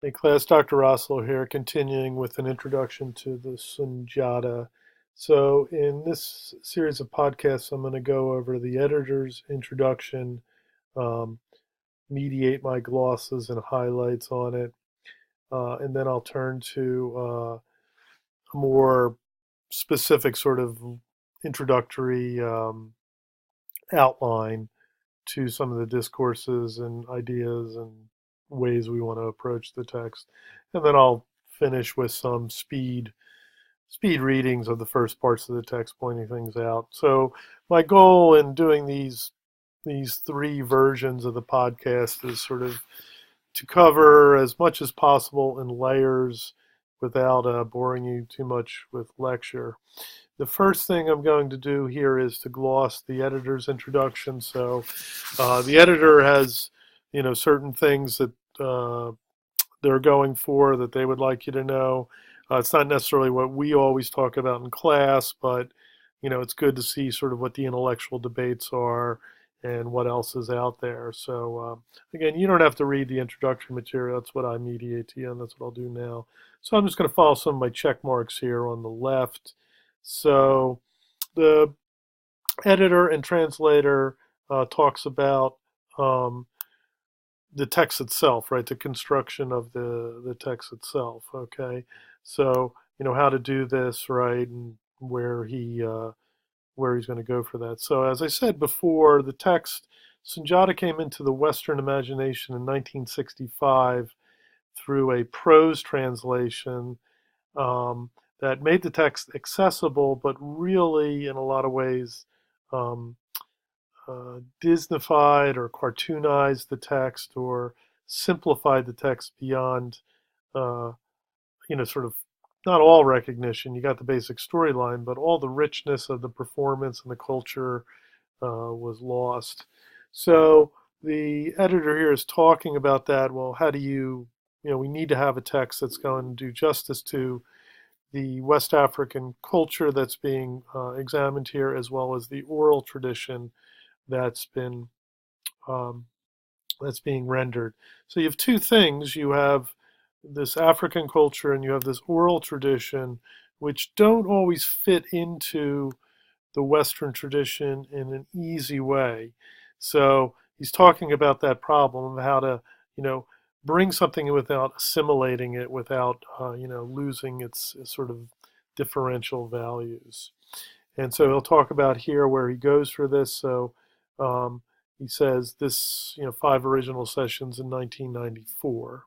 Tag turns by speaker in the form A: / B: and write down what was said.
A: Hey class, Dr. Roslo here, continuing with an introduction to the Sunjata. So, in this series of podcasts, I'm going to go over the editor's introduction, um, mediate my glosses and highlights on it, and then I'll turn to a more specific sort of introductory outline to some of the discourses and ideas and ways we want to approach the text. And then I'll finish with some speed readings of the first parts of the text, pointing things out. So my goal in doing these three versions of the podcast is sort of to cover as much as possible in layers without boring you too much with lecture. The first thing I'm going to do here is to gloss the editor's introduction. So the editor has, certain things that they're going for that they would like you to know. It's not necessarily what we always talk about in class, but it's good to see sort of what the intellectual debates are and what else is out there. So again, you don't have to read the introductory material. That's what I mediate to you, and that's what I'll do now. So I'm just going to follow some of my check marks here on the left. So the editor and translator talks about um, the text itself, right? The construction of the text itself. Okay, so how to do this, right, and where he's going to go for that. So as I said before, the text Sunjata came into the Western imagination in 1965 through a prose translation um, that made the text accessible, but really, in a lot of ways, um, Disneyfied or cartoonized the text or simplified the text beyond, uh, sort of not all recognition. You got the basic storyline, but all the richness of the performance and the culture was lost. So the editor here is talking about that. Well, how do we need to have a text that's going to do justice to the West African culture that's being examined here, as well as the oral tradition that's been um, that's being rendered. So you have two things. You have this African culture and you have this oral tradition, which don't always fit into the Western tradition in an easy way. So he's talking about that problem of how to, bring something without assimilating it, without, losing its sort of differential values. And so he'll talk about here where he goes for this. So um, he says this, 5 original sessions in 1994.